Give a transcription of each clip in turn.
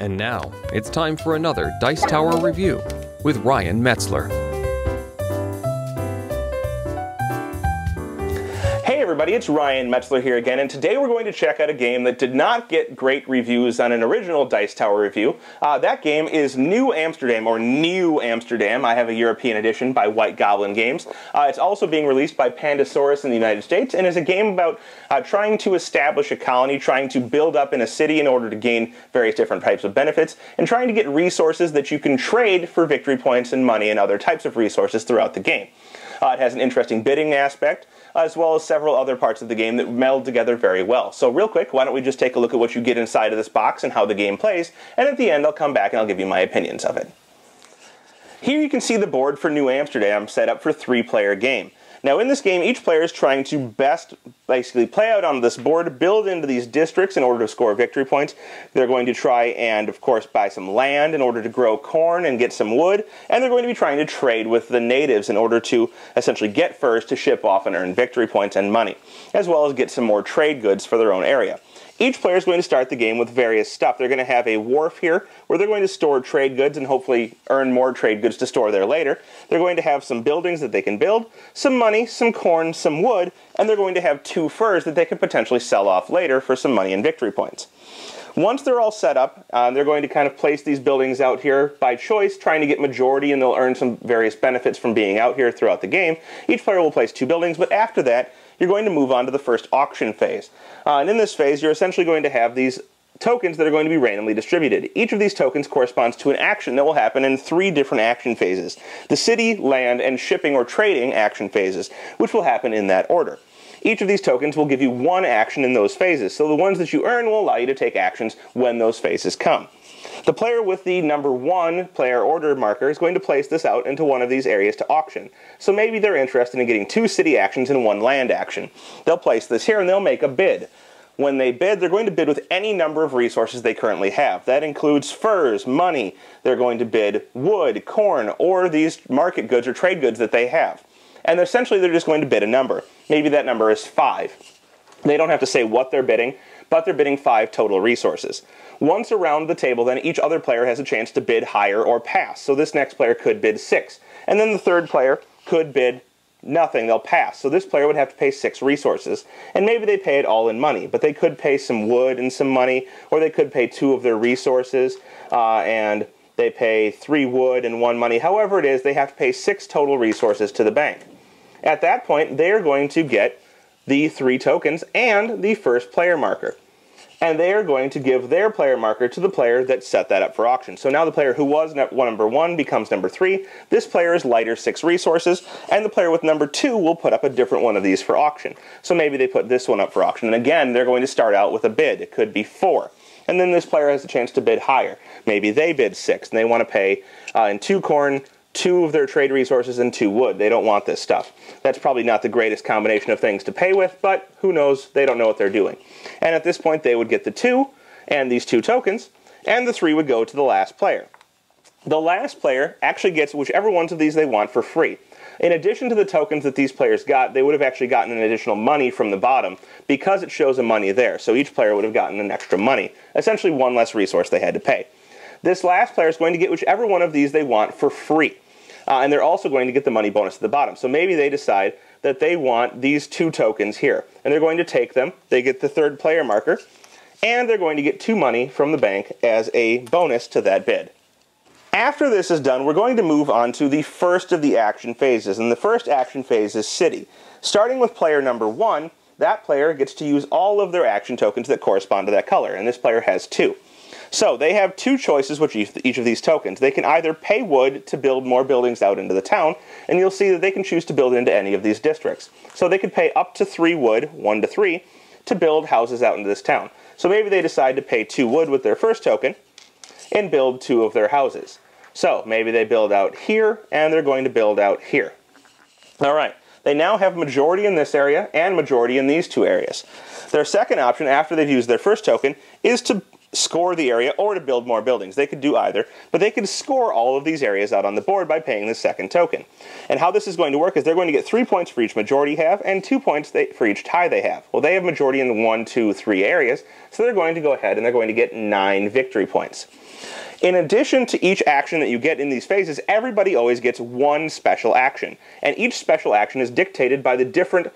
And now, it's time for another Dice Tower review with Ryan Metzler. Hey everybody, it's Ryan Metzler here again, and today we're going to check out a game that did not get great reviews on an original Dice Tower review. That game is New Amsterdam, or New Amsterdam. I have a European edition by White Goblin Games. It's also being released by Pandasaurus in the United States, and is a game about trying to establish a colony, trying to build up in a city in order to gain various different types of benefits, and trying to get resources that you can trade for victory points and money and other types of resources throughout the game. It has an interesting bidding aspect, as well as several other parts of the game that meld together very well. So real quick, why don't we just take a look at what you get inside of this box and how the game plays, and at the end I'll come back and I'll give you my opinions of it. Here you can see the board for New Amsterdam set up for a 3-player game. Now in this game, each player is trying to best basically play out on this board, build into these districts in order to score victory points. They're going to try and, of course, buy some land in order to grow corn and get some wood, and they're going to be trying to trade with the natives in order to essentially get furs to ship off and earn victory points and money, as well as get some more trade goods for their own area. Each player is going to start the game with various stuff. They're going to have a wharf here where they're going to store trade goods and hopefully earn more trade goods to store there later. They're going to have some buildings that they can build, some money, some corn, some wood, and they're going to have 2 furs that they can potentially sell off later for some money and victory points. Once they're all set up, they're going to kind of place these buildings out here by choice, trying to get majority, and they'll earn some various benefits from being out here throughout the game. Each player will place 2 buildings, but after that, you're going to move on to the first auction phase. And in this phase, you're essentially going to have these tokens that are going to be randomly distributed. Each of these tokens corresponds to an action that will happen in 3 different action phases: the city, land, and shipping or trading action phases, which will happen in that order. Each of these tokens will give you 1 action in those phases, so the ones that you earn will allow you to take actions when those phases come. The player with the number 1 player order marker is going to place this out into one of these areas to auction. So maybe they're interested in getting 2 city actions and 1 land action. They'll place this here and they'll make a bid. When they bid, they're going to bid with any number of resources they currently have. That includes furs, money. They're going to bid wood, corn, or these market goods or trade goods that they have. And essentially they're just going to bid a number. Maybe that number is 5. They don't have to say what they're bidding, but they're bidding 5 total resources. Once around the table, then each other player has a chance to bid higher or pass. So this next player could bid 6. And then the third player could bid nothing. They'll pass. So this player would have to pay 6 resources. And maybe they pay it all in money, but they could pay some wood and some money, or they could pay 2 of their resources, and they pay 3 wood and 1 money. However it is, they have to pay 6 total resources to the bank. At that point, they are going to get the 3 tokens and the first player marker. And they are going to give their player marker to the player that set that up for auction. So now the player who was number 1 becomes number 3. This player is lighter 6 resources, and the player with number 2 will put up a different one of these for auction. So maybe they put this one up for auction, and again, they're going to start out with a bid. It could be 4. And then this player has a chance to bid higher. Maybe they bid 6, and they want to pay in 2 corn, 2 of their trade resources, and 2 wood. They don't want this stuff. That's probably not the greatest combination of things to pay with, but who knows? They don't know what they're doing. And at this point, they would get the 2 and these 2 tokens, and the 3 would go to the last player. The last player actually gets whichever ones of these they want for free. In addition to the tokens that these players got, they would have actually gotten an additional money from the bottom because it shows a money there. So each player would have gotten an extra money, essentially 1 less resource they had to pay. This last player is going to get whichever one of these they want for free. And they're also going to get the money bonus at the bottom. So maybe they decide that they want these 2 tokens here. And they're going to take them. They get the 3rd player marker. And they're going to get 2 money from the bank as a bonus to that bid. After this is done, we're going to move on to the first of the action phases. And the first action phase is City. Starting with player number 1, that player gets to use all of their action tokens that correspond to that color. And this player has 2. So they have 2 choices with each of these tokens. They can either pay wood to build more buildings out into the town, and you'll see that they can choose to build into any of these districts. So they could pay up to 3 wood, 1 to 3, to build houses out into this town. So maybe they decide to pay 2 wood with their first token and build 2 of their houses. So maybe they build out here, and they're going to build out here. All right. They now have majority in this area and majority in these 2 areas. Their second option, after they've used their first token, is to score the area or to build more buildings. They could do either, but they could score all of these areas out on the board by paying the second token. And how this is going to work is they're going to get 3 points for each majority have and 2 points for each tie they have. Well, they have majority in 1, 2, 3 areas, so they're going to go ahead and they're going to get 9 victory points. In addition to each action that you get in these phases, everybody always gets one special action, and each special action is dictated by the different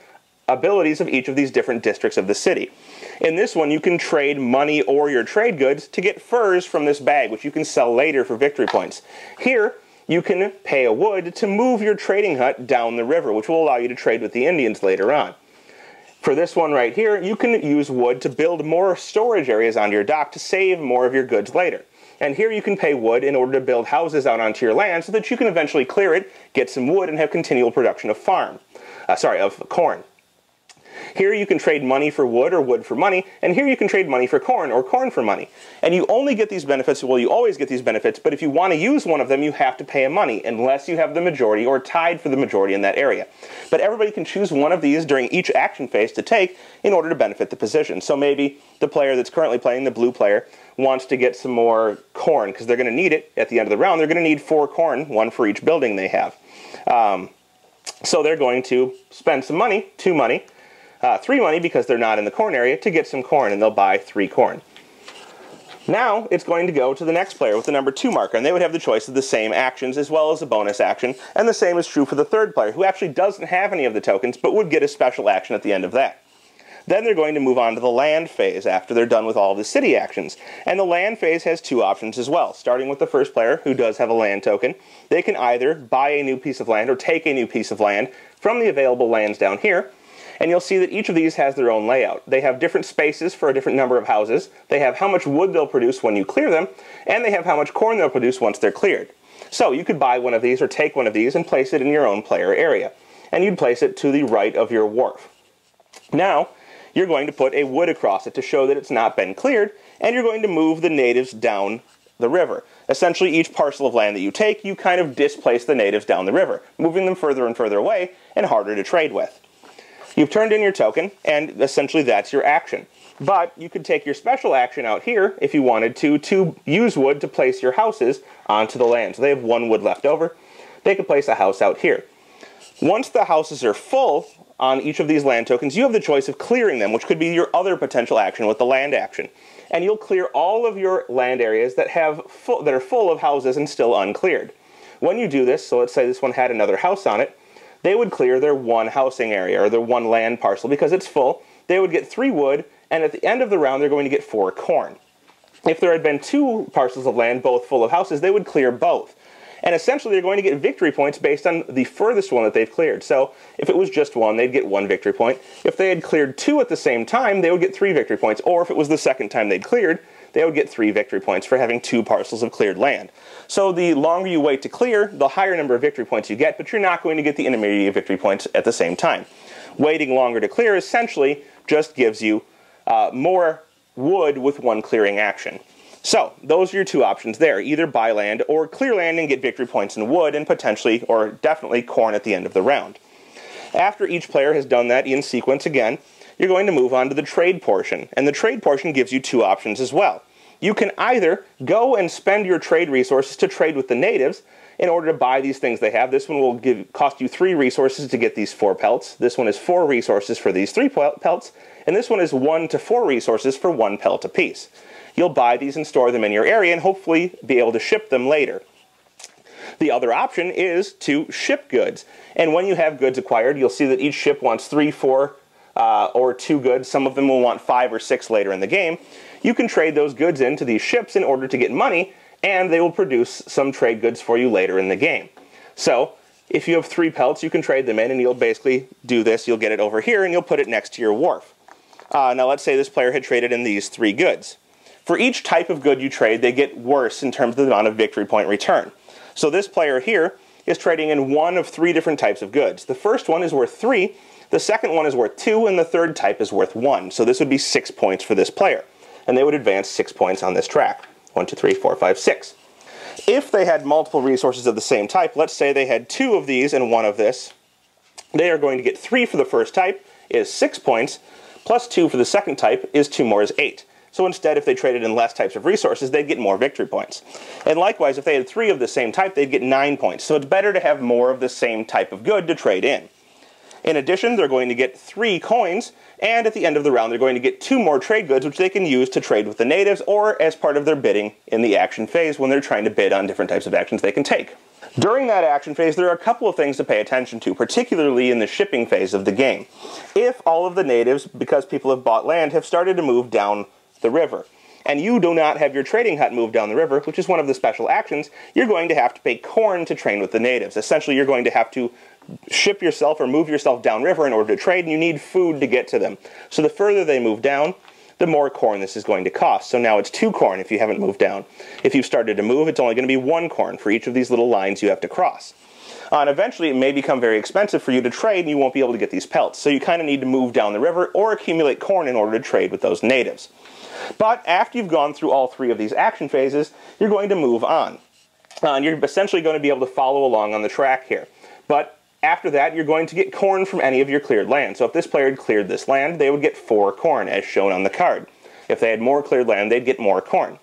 abilities of each of these different districts of the city. In this one, you can trade money or your trade goods to get furs from this bag, which you can sell later for victory points. Here, you can pay a wood to move your trading hut down the river, which will allow you to trade with the Indians later on. For this one right here, you can use wood to build more storage areas onto your dock to save more of your goods later. And here you can pay wood in order to build houses out onto your land so that you can eventually clear it, get some wood, and have continual production of corn. Here you can trade money for wood or wood for money, and here you can trade money for corn or corn for money. And you only get these benefits, well, you always get these benefits, but if you want to use one of them, you have to pay a money, unless you have the majority or tied for the majority in that area. But everybody can choose one of these during each action phase to take in order to benefit the position. So maybe the player that's currently playing, the blue player, wants to get some more corn, because they're going to need it at the end of the round. They're going to need 4 corn, 1 for each building they have. So they're going to spend some money, 2 money, 3 money because they're not in the corn area to get some corn, and they'll buy 3 corn. Now it's going to go to the next player with the number 2 marker, and they would have the choice of the same actions as well as a bonus action, and the same is true for the third player, who actually doesn't have any of the tokens but would get a special action at the end of that. Then they're going to move on to the land phase after they're done with all the city actions. And the land phase has 2 options as well. Starting with the first player, who does have a land token, they can either buy a new piece of land or take a new piece of land from the available lands down here. And you'll see that each of these has their own layout. They have different spaces for a different number of houses. They have how much wood they'll produce when you clear them, and they have how much corn they'll produce once they're cleared. So you could buy one of these or take one of these and place it in your own player area. And you'd place it to the right of your wharf. Now, you're going to put a wood across it to show that it's not been cleared, and you're going to move the natives down the river. Essentially, each parcel of land that you take, you kind of displace the natives down the river, moving them further and further away and harder to trade with. You've turned in your token, and essentially that's your action. But you could take your special action out here, if you wanted to use wood to place your houses onto the land. So they have 1 wood left over. They could place a house out here. Once the houses are full on each of these land tokens, you have the choice of clearing them, which could be your other potential action with the land action. And you'll clear all of your land areas that are full of houses and still uncleared. When you do this, so let's say this one had another house on it, they would clear their 1 housing area, or their 1 land parcel, because it's full. They would get 3 wood, and at the end of the round, they're going to get 4 corn. If there had been 2 parcels of land, both full of houses, they would clear both. And essentially, they're going to get victory points based on the furthest one that they've cleared. So if it was just 1, they'd get 1 victory point. If they had cleared 2 at the same time, they would get 3 victory points. Or if it was the second time they'd cleared, they would get 3 victory points for having 2 parcels of cleared land. So the longer you wait to clear, the higher number of victory points you get, but you're not going to get the intermediate victory points at the same time. Waiting longer to clear essentially just gives you more wood with 1 clearing action. So, those are your 2 options there. Either buy land or clear land and get victory points in wood and potentially, or definitely, corn at the end of the round. After each player has done that in sequence again, you're going to move on to the trade portion. And the trade portion gives you 2 options as well. You can either go and spend your trade resources to trade with the natives in order to buy these things they have. This one will cost you 3 resources to get these 4 pelts. This one is 4 resources for these 3 pelts. And this one is 1 to 4 resources for 1 pelt apiece. You'll buy these and store them in your area and hopefully be able to ship them later. The other option is to ship goods. And when you have goods acquired, you'll see that each ship wants 3, 4, or 2 goods. Some of them will want 5 or 6 later in the game. You can trade those goods into these ships in order to get money, and they will produce some trade goods for you later in the game. So, if you have 3 pelts, you can trade them in, and you'll basically do this. You'll get it over here, and you'll put it next to your wharf. Now, let's say this player had traded in these 3 goods. For each type of good you trade, they get worse in terms of the amount of victory point return. So this player here is trading in 1 of 3 different types of goods. The first one is worth 3, the second one is worth 2, and the third type is worth 1. So this would be 6 points for this player. And they would advance 6 points on this track. 1, 2, 3, 4, 5, 6. If they had multiple resources of the same type, let's say they had 2 of these and 1 of this, they are going to get 3 for the first type, is 6 points, plus 2 for the second type is 2 more is 8. So instead, if they traded in less types of resources, they'd get more victory points. And likewise, if they had 3 of the same type, they'd get 9 points. So it's better to have more of the same type of good to trade in. In addition, they're going to get 3 coins, and at the end of the round, they're going to get 2 more trade goods, which they can use to trade with the natives or as part of their bidding in the action phase when they're trying to bid on different types of actions they can take. During that action phase, there are a couple of things to pay attention to, particularly in the shipping phase of the game. If all of the natives, because people have bought land, have started to move down the river, and you do not have your trading hut move down the river, which is one of the special actions, you're going to have to pay corn to trade with the natives. Essentially, you're going to have to ship yourself or move yourself downriver in order to trade, and you need food to get to them. So the further they move down, the more corn this is going to cost. So now it's 2 corn if you haven't moved down. If you've started to move, it's only going to be 1 corn for each of these little lines you have to cross. And eventually it may become very expensive for you to trade, and you won't be able to get these pelts. So you kind of need to move down the river or accumulate corn in order to trade with those natives. But after you've gone through all 3 of these action phases, you're going to move on. And you're essentially going to be able to follow along on the track here. But after that, you're going to get corn from any of your cleared land. So if this player had cleared this land, they would get 4 corn, as shown on the card. If they had more cleared land, they'd get more corn.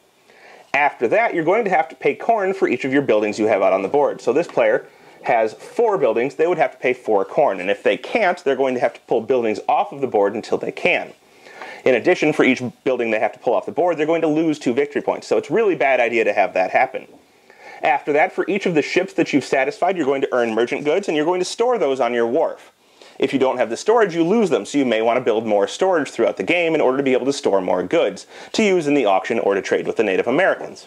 After that, you're going to have to pay corn for each of your buildings you have out on the board. So this player has 4 buildings, they would have to pay 4 corn. And if they can't, they're going to have to pull buildings off of the board until they can. In addition, for each building they have to pull off the board, they're going to lose 2 victory points. So it's a really bad idea to have that happen. After that, for each of the ships that you've satisfied, you're going to earn merchant goods, and you're going to store those on your wharf. If you don't have the storage, you lose them, so you may want to build more storage throughout the game in order to be able to store more goods to use in the auction or to trade with the Native Americans.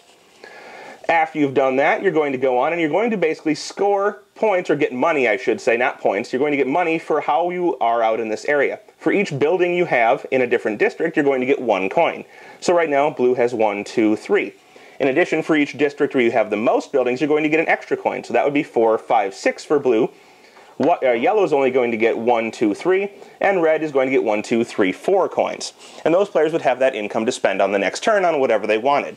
After you've done that, you're going to go on and you're going to basically score points, or get money, I should say, not points. You're going to get money for how you are out in this area. For each building you have in a different district, you're going to get 1 coin. So right now, blue has 1, 2, 3. In addition, for each district where you have the most buildings, you're going to get an extra coin. So that would be 4, 5, 6 for blue. Yellow is only going to get 1, 2, 3, and red is going to get 1, 2, 3, 4 coins. And those players would have that income to spend on the next turn on whatever they wanted.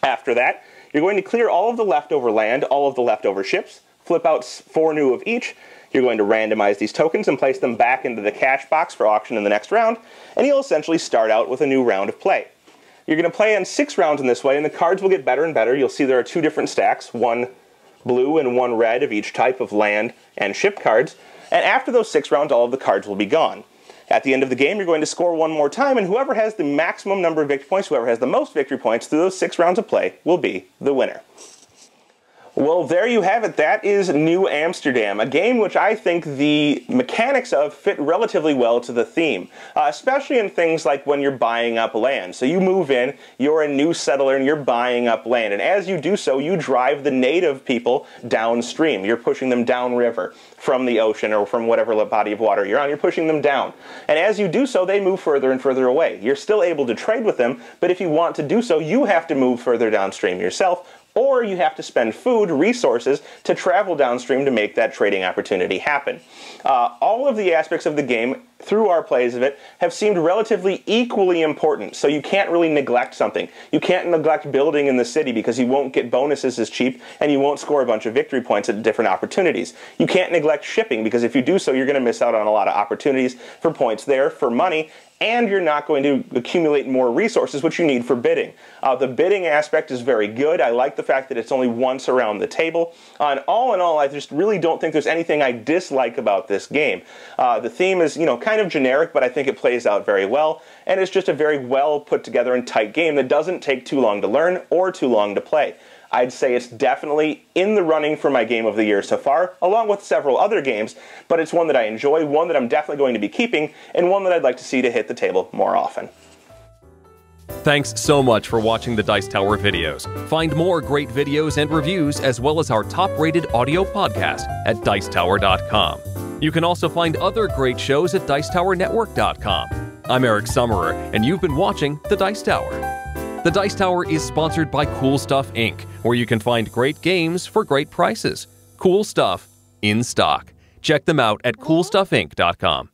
After that, you're going to clear all of the leftover land, all of the leftover ships, flip out 4 new of each. You're going to randomize these tokens and place them back into the cash box for auction in the next round, and you'll essentially start out with a new round of play. You're going to play on 6 rounds in this way, and the cards will get better and better. You'll see there are 2 different stacks, 1 blue and 1 red of each type of land and ship cards, and after those 6 rounds, all of the cards will be gone. At the end of the game, you're going to score 1 more time, and whoever has the maximum number of victory points, whoever has the most victory points through those 6 rounds of play, will be the winner. Well, there you have it. That is New Amsterdam, a game which I think the mechanics of fit relatively well to the theme, especially in things like when you're buying up land. So you move in, you're a new settler, and you're buying up land. And as you do so, you drive the native people downstream. You're pushing them downriver from the ocean or from whatever body of water you're on. You're pushing them down. And as you do so, they move further and further away. You're still able to trade with them, but if you want to do so, you have to move further downstream yourself, or you have to spend food, resources, to travel downstream to make that trading opportunity happen. All of the aspects of the game, through our plays of it, have seemed relatively equally important, so you can't really neglect something. You can't neglect building in the city because you won't get bonuses as cheap, and you won't score a bunch of victory points at different opportunities. You can't neglect shipping because if you do so, you're going to miss out on a lot of opportunities for points there, for money, and you're not going to accumulate more resources, which you need for bidding. The bidding aspect is very good. I like the fact that it's only once around the table. And all in all, I just really don't think there's anything I dislike about this game. The theme is, kind of generic, but I think it plays out very well. And it's just a very well put together and tight game that doesn't take too long to learn or too long to play. I'd say it's definitely in the running for my game of the year so far, along with several other games, but it's one that I enjoy, one that I'm definitely going to be keeping, and one that I'd like to see to hit the table more often. Thanks so much for watching the Dice Tower videos. Find more great videos and reviews, as well as our top-rated audio podcast at Dicetower.com. You can also find other great shows at Dicetowernetwork.com. I'm Eric Summerer, and you've been watching The Dice Tower. The Dice Tower is sponsored by Cool Stuff Inc., where you can find great games for great prices. Cool stuff in stock. Check them out at CoolStuffInc.com.